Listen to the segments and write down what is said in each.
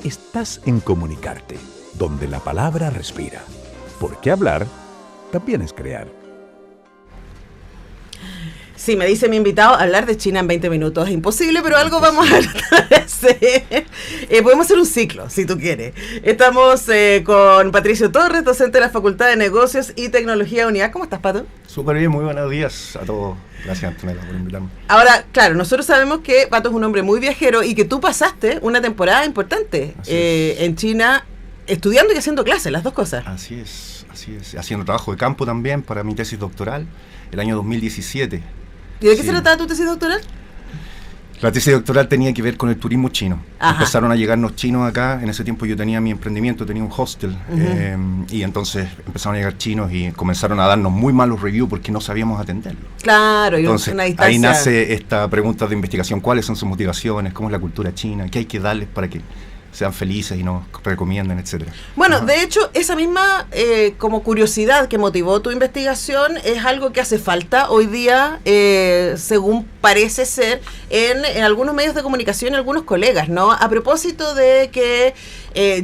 Estás en Comunicarte, donde la palabra respira. Porque hablar también es crear. Sí, me dice mi invitado, hablar de China en 20 minutos es imposible, pero algo vamos a tratar de hacer. Podemos hacer un ciclo, si tú quieres. Estamos con Patricio Torres, docente de la Facultad de Negocios y Tecnología de Unidad. ¿Cómo estás, Pato? Súper bien, muy buenos días a todos. Gracias, Antonella, por invitarme. Ahora, claro, nosotros sabemos que Pato es un hombre muy viajero y que tú pasaste una temporada importante en China estudiando y haciendo clases, las dos cosas. Así es. Haciendo trabajo de campo también para mi tesis doctoral, el año 2017. ¿Y de qué se trataba tu tesis doctoral? La tesis doctoral tenía que ver con el turismo chino. Ajá. Empezaron a llegarnos chinos acá. En ese tiempo yo tenía mi emprendimiento, tenía un hostel. Y entonces empezaron a llegar chinos y comenzaron a darnos muy malos reviews porque no sabíamos atenderlos. Claro, y entonces, una distancia. ahí nace esta pregunta de investigación. ¿Cuáles son sus motivaciones? ¿Cómo es la cultura china? ¿Qué hay que darles para que sean felices y nos recomienden, etcétera? Bueno, Ajá. de hecho, esa misma como curiosidad que motivó tu investigación es algo que hace falta hoy día, según parece ser, en algunos medios de comunicación y algunos colegas, ¿no? A propósito de que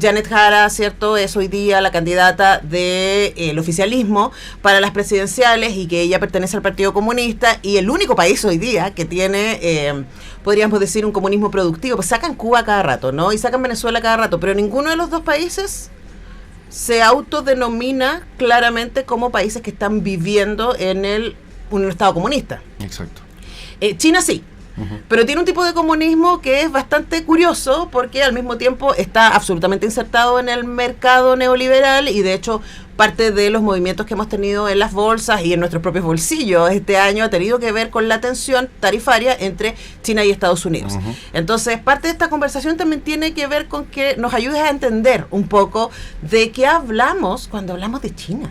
Janet Jara, ¿cierto?, es hoy día la candidata del oficialismo para las presidenciales y que ella pertenece al Partido Comunista y el único país hoy día que tiene, podríamos decir, un comunismo productivo. Pues sacan Cuba cada rato, ¿no? Y sacan Venezuela cada rato, pero ninguno de los dos países se autodenomina claramente como países que están viviendo en un estado comunista. Exacto. China sí. Pero tiene un tipo de comunismo que es bastante curioso porque al mismo tiempo está absolutamente insertado en el mercado neoliberal y de hecho parte de los movimientos que hemos tenido en las bolsas y en nuestros propios bolsillos este año ha tenido que ver con la tensión tarifaria entre China y Estados Unidos. Entonces, parte de esta conversación también tiene que ver con que nos ayudes a entender un poco de qué hablamos cuando hablamos de China.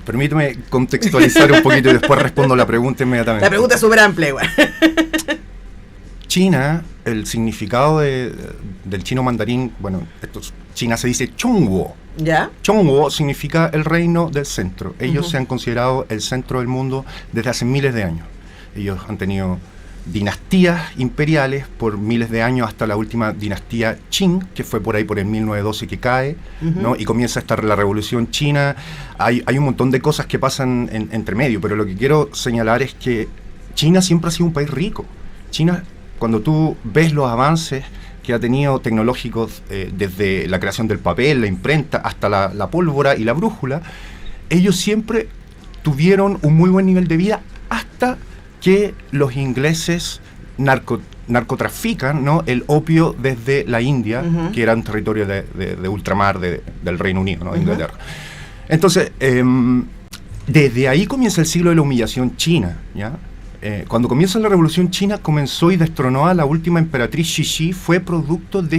Permíteme contextualizar un poquito y después respondo la pregunta inmediatamente. La pregunta es súper amplia, igual. China, el significado del chino mandarín, bueno, China se dice Chongguo. ¿Ya? Chongguo significa el reino del centro. Ellos se han considerado el centro del mundo desde hace miles de años. Ellos han tenido dinastías imperiales por miles de años hasta la última dinastía Qing, que fue por ahí por el 1912 que cae, ¿no? Y comienza la revolución china. Hay un montón de cosas que pasan entre medio, pero lo que quiero señalar es que China siempre ha sido un país rico. China, cuando tú ves los avances que ha tenido tecnológicos desde la creación del papel, la imprenta, hasta la pólvora y la brújula, ellos siempre tuvieron un muy buen nivel de vida hasta que los ingleses narcotrafican, ¿no?, el opio desde la India, que era un territorio de ultramar del Reino Unido, ¿no?, de Inglaterra. Entonces, desde ahí comienza el siglo de la humillación china, ¿ya? Cuando comienza la Revolución China, comenzó y destronó a la última emperatriz Cixi, fue producto de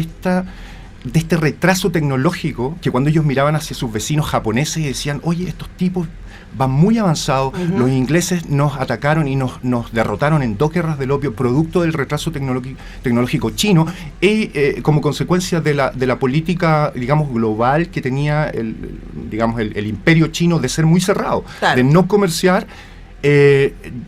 este retraso tecnológico, que cuando ellos miraban hacia sus vecinos japoneses y decían, oye, estos tipos van muy avanzados, los ingleses nos atacaron y nos derrotaron en 2 guerras del opio, producto del retraso tecnológico chino, y como consecuencia de la política, digamos, global que tenía el imperio chino de ser muy cerrado, claro, de no comerciar.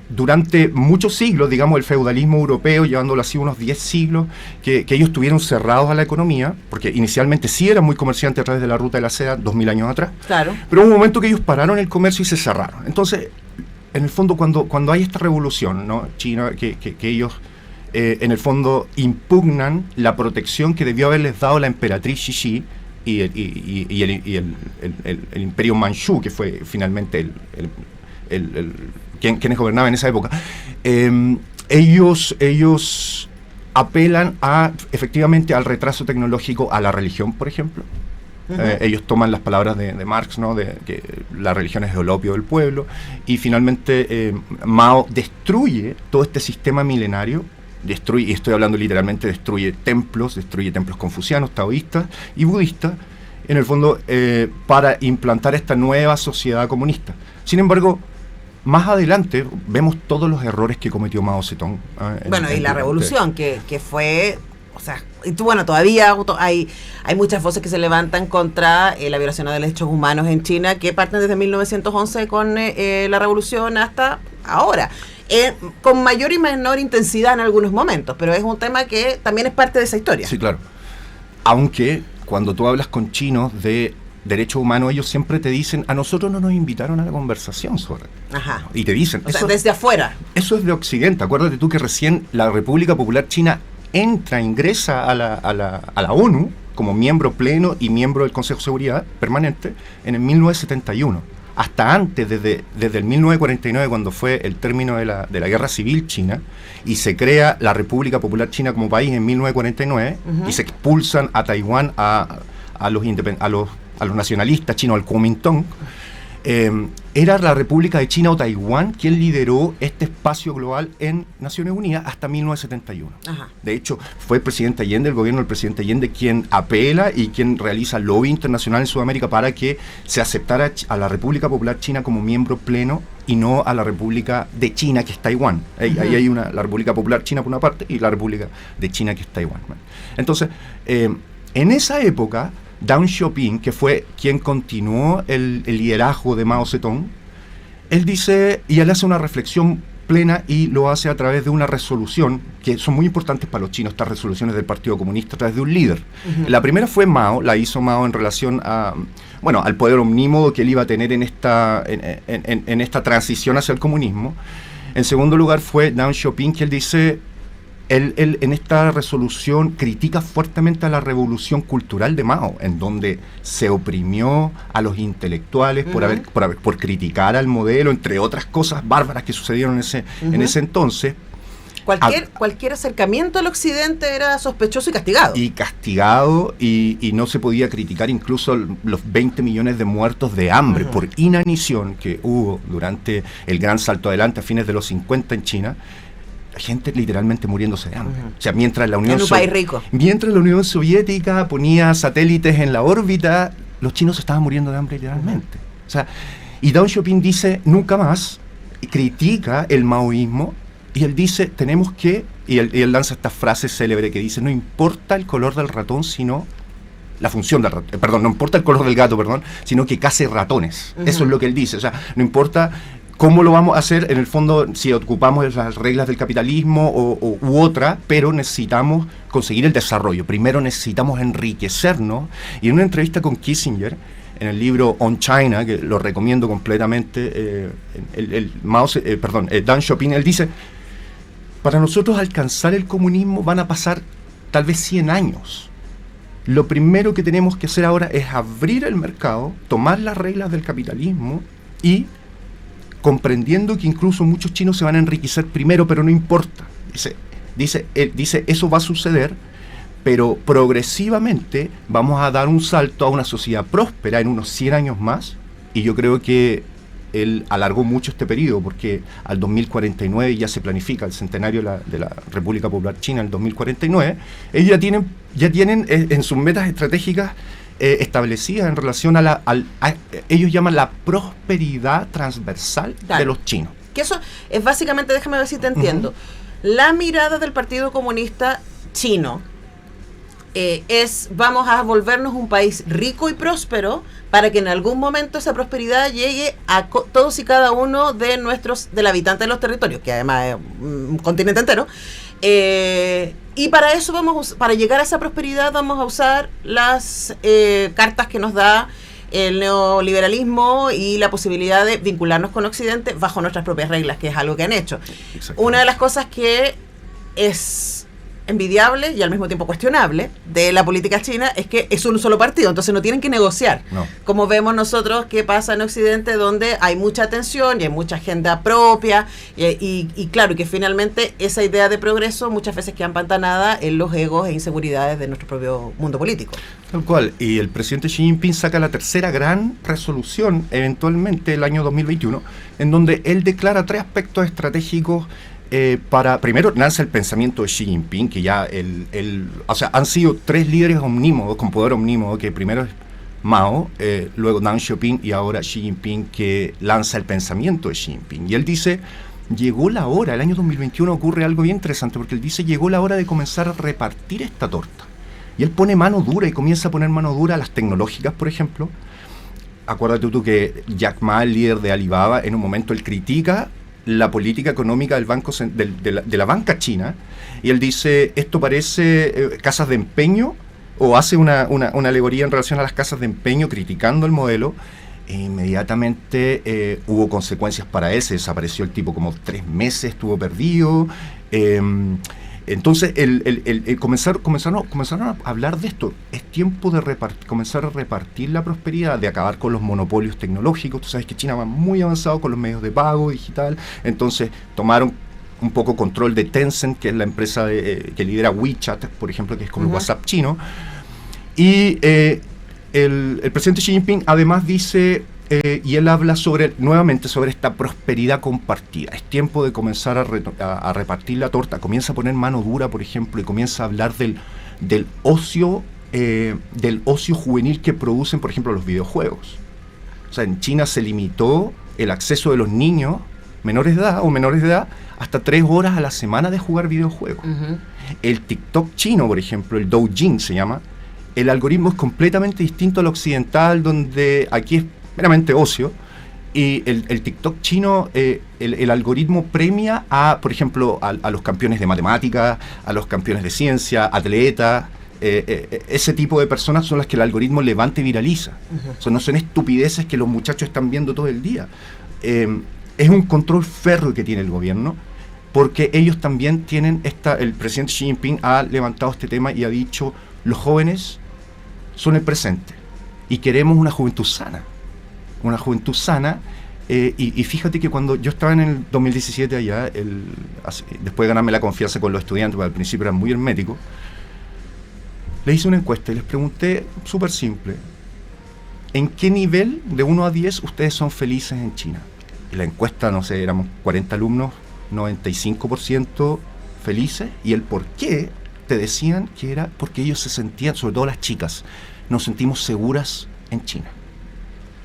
Durante muchos siglos, digamos, el feudalismo europeo, llevándolo así unos 10 siglos, que ellos estuvieron cerrados a la economía, porque inicialmente sí eran muy comerciantes a través de la ruta de la seda, 2000 años atrás, claro, pero hubo un momento que ellos pararon el comercio y se cerraron. Entonces, en el fondo, cuando hay esta revolución, ¿no?, China, que ellos, en el fondo, impugnan la protección que debió haberles dado la emperatriz Cixi y el imperio manchú, que fue finalmente quienes gobernaban en esa época, ellos apelan efectivamente al retraso tecnológico, a la religión, por ejemplo. Ellos toman las palabras de Marx, ¿no?, de que la religión es el opio del pueblo, y finalmente Mao destruye todo este sistema milenario, y estoy hablando literalmente, destruye templos confucianos, taoístas y budistas, en el fondo, para implantar esta nueva sociedad comunista. Sin embargo, más adelante vemos todos los errores que cometió Mao Zedong. Bueno, y la revolución que fue, o sea, todavía hay muchas voces que se levantan contra la violación de derechos humanos en China, que parten desde 1911 con la revolución hasta ahora. Con mayor y menor intensidad en algunos momentos, pero es un tema que también es parte de esa historia. Sí, claro. Aunque cuando tú hablas con chinos de derechos humanos, ellos siempre te dicen, a nosotros no nos invitaron a la conversación sobre. Ajá. Y te dicen, o sea, desde afuera. Eso es de Occidente. Acuérdate tú que recién la República Popular China ingresa a la ONU como miembro pleno y miembro del Consejo de Seguridad Permanente en el 1971. Hasta antes, desde el 1949, cuando fue el término de la Guerra Civil China, y se crea la República Popular China como país en 1949, y se expulsan a Taiwán a los nacionalistas chinos, al Kuomintang. Era la República de China o Taiwán quien lideró este espacio global en Naciones Unidas hasta 1971. Ajá. De hecho, fue el presidente Allende, el gobierno del presidente Allende, quien apela y quien realiza lobby internacional en Sudamérica para que se aceptara a la República Popular China como miembro pleno y no a la República de China, que es Taiwán. Ahí hay la República Popular China por una parte y la República de China, que es Taiwán. Entonces, en esa época, Deng Xiaoping, que fue quien continuó el liderazgo de Mao Zedong, él hace una reflexión plena y lo hace a través de una resolución, que son muy importantes para los chinos, estas resoluciones del Partido Comunista, a través de un líder. Uh-huh. La primera fue Mao, la hizo Mao en relación al poder omnímodo que él iba a tener en esta transición hacia el comunismo. En segundo lugar fue Deng Xiaoping, que él dice... Él en esta resolución critica fuertemente a la revolución cultural de Mao, en donde se oprimió a los intelectuales por criticar al modelo, entre otras cosas bárbaras que sucedieron en ese entonces. Cualquier acercamiento al occidente era sospechoso y castigado. Y no se podía criticar incluso los 20 millones de muertos de hambre por inanición que hubo durante el gran salto adelante a fines de los 50 en China. Gente literalmente muriéndose de hambre. O sea, mientras la Unión Soviética ponía satélites en la órbita, los chinos estaban muriendo de hambre literalmente. O sea, y Deng Xiaoping dice nunca más, y critica el maoísmo, y él dice, tenemos que, y él lanza esta frase célebre que dice, no importa el color del ratón, sino la función del ratón, no importa el color del gato, sino que case ratones. Eso es lo que él dice. O sea, no importa cómo lo vamos a hacer, en el fondo, si ocupamos las reglas del capitalismo u otra, pero necesitamos conseguir el desarrollo. Primero necesitamos enriquecernos. Y en una entrevista con Kissinger, en el libro On China, que lo recomiendo completamente, Deng Xiaoping, él dice, para nosotros alcanzar el comunismo van a pasar tal vez 100 años. Lo primero que tenemos que hacer ahora es abrir el mercado, tomar las reglas del capitalismo y comprendiendo que incluso muchos chinos se van a enriquecer primero, pero no importa. Dice, eso va a suceder, pero progresivamente vamos a dar un salto a una sociedad próspera en unos 100 años más, y yo creo que él alargó mucho este periodo, porque al 2049 ya se planifica el centenario de la República Popular China, el 2049, ellos ya tienen en sus metas estratégicas establecidas en relación ellos llaman la prosperidad transversal de los chinos. Que eso es básicamente, déjame ver si te entiendo, la mirada del Partido Comunista Chino vamos a volvernos un país rico y próspero para que en algún momento esa prosperidad llegue a todos y cada uno del habitante de los territorios, que además es un continente entero. Y para eso para llegar a esa prosperidad vamos a usar las cartas que nos da el neoliberalismo y la posibilidad de vincularnos con Occidente bajo nuestras propias reglas, que es algo que han hecho. Una de las cosas que es envidiable y al mismo tiempo cuestionable de la política china es que es un solo partido, entonces no tienen que negociar. No. Como vemos nosotros que pasa en Occidente, donde hay mucha tensión y hay mucha agenda propia y claro, que finalmente esa idea de progreso muchas veces queda empantanada en los egos e inseguridades de nuestro propio mundo político. Tal cual, y el presidente Xi Jinping saca la tercera gran resolución eventualmente el año 2021, en donde él declara 3 aspectos estratégicos primero lanza el pensamiento de Xi Jinping, que ya han sido 3 líderes omnímodos, con poder omnímodo, que primero es Mao, luego Deng Xiaoping y ahora Xi Jinping, que lanza el pensamiento de Xi Jinping. Y él dice, llegó la hora, el año 2021 ocurre algo bien interesante, porque él dice, llegó la hora de comenzar a repartir esta torta. Y él pone mano dura y comienza a poner mano dura a las tecnológicas, por ejemplo. Acuérdate tú que Jack Ma, el líder de Alibaba, en un momento él critica la política económica del banco de la banca china, y él dice, esto parece casas de empeño o hace una alegoría en relación a las casas de empeño criticando el modelo, inmediatamente hubo consecuencias para él, se desapareció el tipo como 3 meses, estuvo perdido. Entonces comenzaron a hablar de esto. Es tiempo de comenzar a repartir la prosperidad, de acabar con los monopolios tecnológicos. Tú sabes que China va muy avanzado con los medios de pago digital, entonces tomaron un poco control de Tencent, que es la empresa que lidera WeChat, por ejemplo, que es como el WhatsApp chino. Y el presidente Xi Jinping además dice, y él habla nuevamente sobre esta prosperidad compartida. Es tiempo de comenzar a repartir la torta. Comienza a poner mano dura, por ejemplo, y comienza a hablar del ocio juvenil que producen, por ejemplo, los videojuegos. O sea, en China se limitó el acceso de los niños menores de edad hasta 3 horas a la semana de jugar videojuegos. El TikTok chino, por ejemplo, el Douyin se llama, el algoritmo es completamente distinto al occidental, donde aquí es meramente ocio, y el TikTok chino, el algoritmo premia por ejemplo, a los campeones de matemáticas, a los campeones de ciencia, atletas. Ese tipo de personas son las que el algoritmo levanta y viraliza. No son estupideces que los muchachos están viendo todo el día. Es un control férreo que tiene el gobierno, porque ellos también tienen el presidente Xi Jinping ha levantado este tema y ha dicho: los jóvenes son el presente y queremos una juventud sana. Y fíjate que cuando yo estaba en el 2017 allá, después de ganarme la confianza con los estudiantes, porque al principio eran muy herméticos, le hice una encuesta y les pregunté, súper simple: ¿en qué nivel de 1 a 10 ustedes son felices en China? Y la encuesta, no sé, éramos 40 alumnos, 95% felices, y el por qué te decían que era porque ellos se sentían, sobre todo las chicas, nos sentimos seguras en China.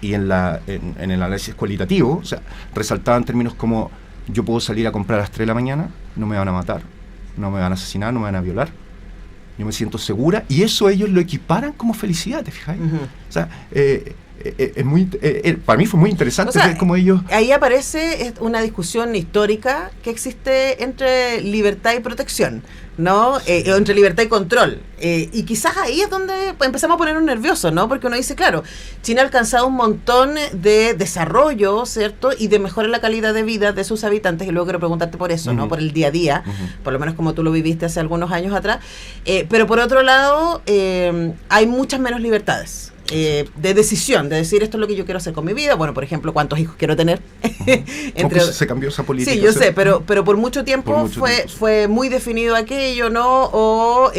Y en el análisis cualitativo, o sea, resaltaban términos como: yo puedo salir a comprar a las 3 de la mañana, no me van a matar, no me van a asesinar, no me van a violar, yo me siento segura, y eso ellos lo equiparan como felicidad, ¿te fijas? O sea, para mí fue muy interesante ver cómo ellos... Ahí aparece una discusión histórica que existe entre libertad y protección, ¿no? Entre libertad y control. Y quizás ahí es donde empezamos a ponernos nerviosos, ¿no? Porque uno dice, claro, China ha alcanzado un montón de desarrollo, ¿cierto? Y de mejora en la calidad de vida de sus habitantes, y luego quiero preguntarte por eso, ¿no? Por el día a día, por lo menos como tú lo viviste hace algunos años atrás. Pero por otro lado, hay muchas menos libertades. De decisión, de decir esto es lo que yo quiero hacer con mi vida. Bueno, por ejemplo, cuántos hijos quiero tener. Se cambió esa política. Sí, yo sé, pero por mucho tiempo fue muy definido aquello, ¿no? O,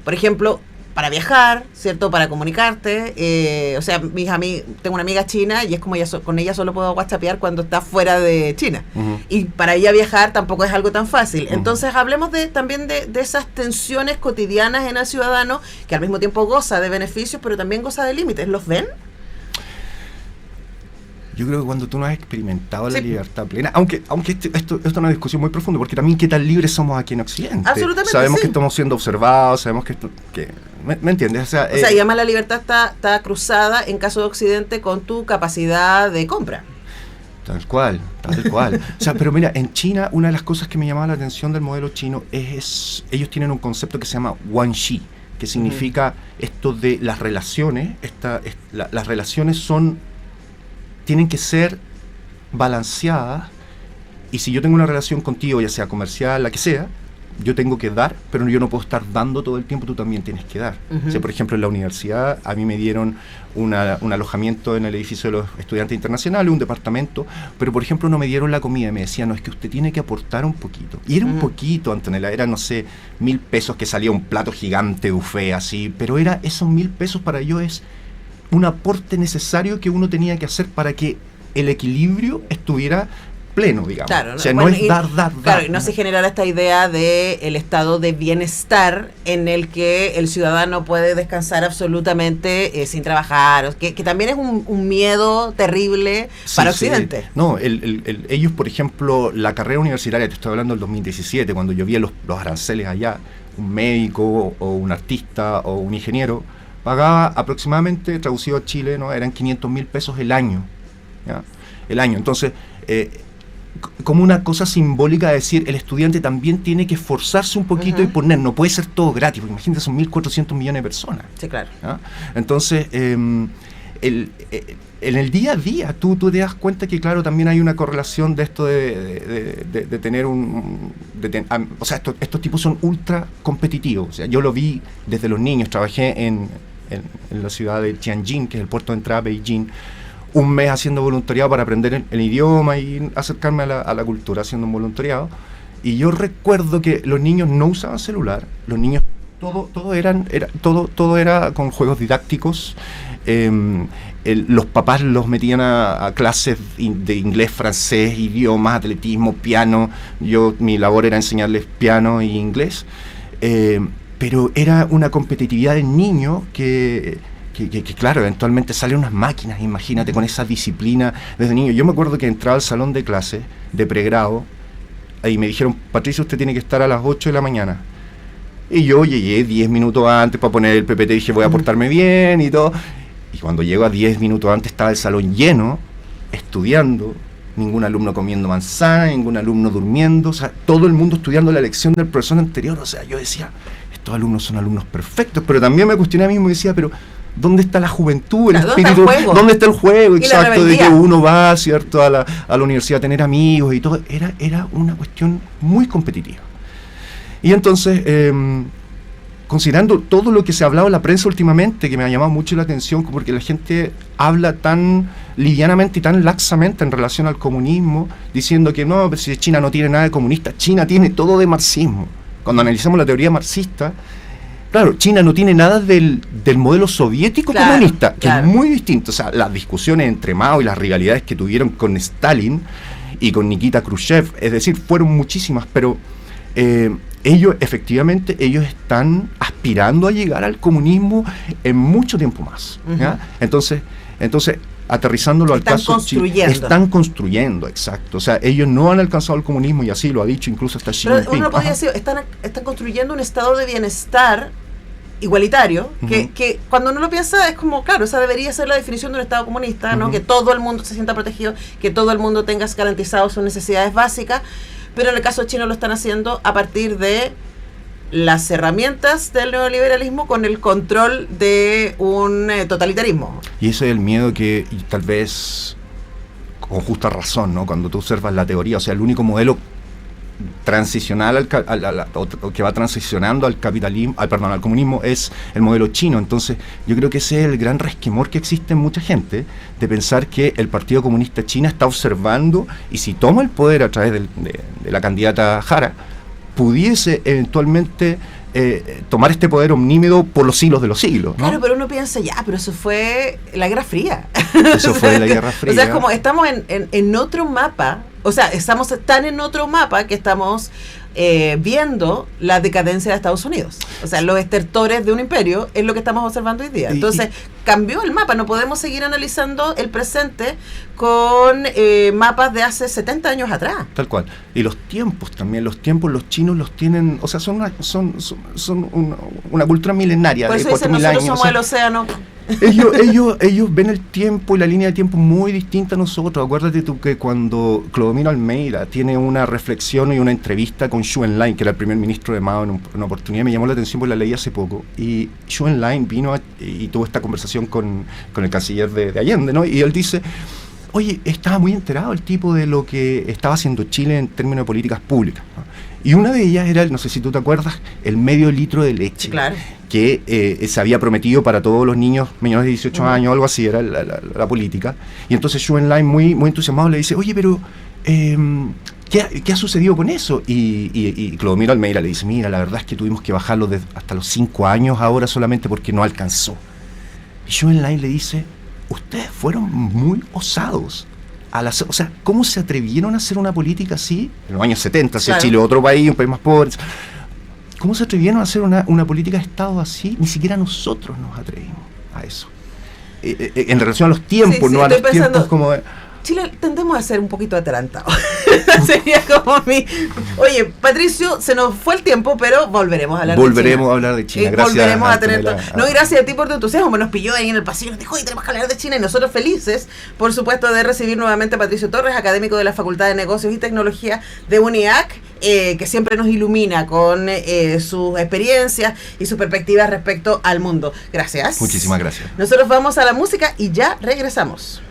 por ejemplo, para viajar, ¿cierto? Para comunicarte. O sea, tengo una amiga china y es como con ella solo puedo whatsappear cuando está fuera de China. Y para ella viajar tampoco es algo tan fácil. Entonces, hablemos también de esas tensiones cotidianas en el ciudadano, que al mismo tiempo goza de beneficios, pero también goza de límites. ¿Los ven? Yo creo que cuando tú no has experimentado la libertad plena, aunque esto es una discusión muy profunda, porque también qué tan libres somos aquí en Occidente. Absolutamente. Sabemos que estamos siendo observados, sabemos que ¿me entiendes? O sea, y además la libertad está cruzada, en caso de Occidente, con tu capacidad de compra. Tal cual. O sea, pero mira, en China, una de las cosas que me llamaba la atención del modelo chino es ellos tienen un concepto que se llama Guanxi, que significa esto de las relaciones. Las relaciones tienen que ser balanceadas, y si yo tengo una relación contigo, ya sea comercial, la que sea, yo tengo que dar, pero yo no puedo estar dando todo el tiempo, tú también tienes que dar. O sea, por ejemplo, en la universidad a mí me dieron un alojamiento en el edificio de los estudiantes internacionales, un departamento, pero por ejemplo no me dieron la comida, me decían: no, es que usted tiene que aportar un poquito. Y era un poquito, Antonella, era, no sé, 1.000 pesos que salía un plato gigante buffet así, pero esos 1.000 pesos para ellos es un aporte necesario que uno tenía que hacer para que el equilibrio estuviera pleno, digamos. Claro, o sea, no es dar. Claro, y no se generara esta idea de el estado de bienestar en el que el ciudadano puede descansar absolutamente sin trabajar, que también es un miedo terrible para Occidente. No, ellos, por ejemplo, la carrera universitaria, te estoy hablando del 2017, cuando yo vi los aranceles allá, un médico o un artista o un ingeniero pagaba aproximadamente, traducido a Chile, ¿no? Eran 500.000 pesos el año, ¿ya? El año. Entonces, como una cosa simbólica de decir, el estudiante también tiene que esforzarse un poquito y poner, no puede ser todo gratis, porque imagínate, son 1.400 millones de personas. Sí, claro. ¿Ah? Entonces, en el día a día, tú te das cuenta que, claro, también hay una correlación de esto de tener o sea, estos tipos son ultra competitivos. O sea, yo lo vi desde los niños, trabajé en la ciudad de Tianjin, que es el puerto de entrada a Beijing, un mes haciendo voluntariado para aprender el idioma y acercarme a la cultura haciendo un voluntariado. Y yo recuerdo que los niños no usaban celular, los niños todo era con juegos didácticos. Los papás los metían a clases de inglés, francés, idiomas, atletismo, piano. Mi labor era enseñarles piano y inglés, pero era una competitividad del niño que claro, eventualmente salen unas máquinas, imagínate, con esa disciplina desde niño. Yo me acuerdo que entraba al salón de clase de pregrado y me dijeron, Patricio, usted tiene que estar a las 8 de la mañana. Y yo llegué 10 minutos antes para poner el PPT, dije, voy a portarme bien y todo. Y cuando llego a 10 minutos antes estaba el salón lleno, estudiando, ningún alumno comiendo manzana, ningún alumno durmiendo, o sea, todo el mundo estudiando la lección del profesor anterior. O sea, yo decía, estos alumnos son alumnos perfectos, pero también me cuestioné a mí mismo y decía, pero ¿dónde está la juventud, el espíritu? ¿Dónde está el juego? Exacto, de que uno va, ¿cierto?, a la universidad a tener amigos y todo. Era una cuestión muy competitiva. Y entonces, considerando todo lo que se ha hablado en la prensa últimamente, que me ha llamado mucho la atención, porque la gente habla tan livianamente y tan laxamente en relación al comunismo, diciendo que no, si China no tiene nada de comunista, China tiene todo de marxismo. Cuando analizamos la teoría marxista, claro, China no tiene nada del modelo soviético comunista, que es muy distinto. O sea, las discusiones entre Mao y las rivalidades que tuvieron con Stalin y con Nikita Khrushchev, es decir, fueron muchísimas, pero ellos están aspirando a llegar al comunismo en mucho tiempo más, ¿ya? Entonces, aterrizándolo al caso, están construyendo, exacto. O sea, ellos no han alcanzado el comunismo, y así lo ha dicho incluso hasta Xi Jinping. Pero uno podría decir, están construyendo un estado de bienestar igualitario, que cuando uno lo piensa es como, claro, esa debería ser la definición de un estado comunista, ¿no? Que todo el mundo se sienta protegido, que todo el mundo tenga garantizadas sus necesidades básicas, pero en el caso chino lo están haciendo a partir de las herramientas del neoliberalismo con el control de un totalitarismo. Y ese es el miedo que, y tal vez con justa razón, ¿no?, cuando tú observas la teoría, o sea, el único modelo transicional que va transicionando al capitalismo, al comunismo, es el modelo chino. Entonces yo creo que ese es el gran resquemor que existe en mucha gente, de pensar que el Partido Comunista China está observando, y si toma el poder a través de la candidata Jara, pudiese eventualmente tomar este poder omnímodo por los siglos de los siglos, ¿no? Claro, pero uno piensa, pero eso fue la Guerra Fría. Eso fue la Guerra Fría. O sea, es como estamos en otro mapa, o sea, estamos tan en otro mapa que estamos viendo la decadencia de Estados Unidos. O sea, los estertores de un imperio es lo que estamos observando hoy día. Entonces, cambió el mapa. No podemos seguir analizando el presente con mapas de hace 70 años atrás. Tal cual. Y los tiempos también, los chinos los tienen, o sea, son una cultura milenaria. Por eso de 4.000 años. Nosotros somos el océano. Ellos ven el tiempo y la línea de tiempo muy distinta a nosotros. Acuérdate tú que cuando Clodomiro Almeida tiene una reflexión y una entrevista con Zhou Enlai, que era el primer ministro de Mao, en una oportunidad me llamó la atención porque la leí hace poco, y Zhou Enlai vino y tuvo esta conversación con el canciller de Allende, ¿no? Y él dice, oye, estaba muy enterado el tipo de lo que estaba haciendo Chile en términos de políticas públicas, ¿no? Y una de ellas era, no sé si tú te acuerdas, el medio litro de leche, claro, que se había prometido para todos los niños menores de 18 años, algo así era la política. Y entonces Zhou Enlai, muy entusiasmado, le dice, oye, pero ¿qué ha sucedido con eso? Y Clodomiro Almeida le dice, mira, la verdad es que tuvimos que bajarlo hasta los 5 años ahora solamente porque no alcanzó. Y Zhou Enlai le dice, ustedes fueron muy osados. O sea, ¿cómo se atrevieron a hacer una política así? En los años 70, si claro, Chile otro país, un país más pobre. ¿Cómo se atrevieron a hacer una política de Estado así? Ni siquiera nosotros nos atrevimos a eso. En relación a los tiempos, no a los tiempos como... Chile tendemos a ser un poquito adelantados. Sería como mi... Oye, Patricio, se nos fue el tiempo, pero volveremos a hablar de China. Volveremos a hablar de China. Gracias. Volveremos a tener... Antonella. No, gracias a ti por tu entusiasmo. Nos pilló ahí en el pasillo y nos dijo, oye, tenemos que hablar de China. Y nosotros felices, por supuesto, de recibir nuevamente a Patricio Torres, académico de la Facultad de Negocios y Tecnología de UNIAC, que siempre nos ilumina con sus experiencias y sus perspectivas respecto al mundo. Gracias. Muchísimas gracias. Nosotros vamos a la música y ya regresamos.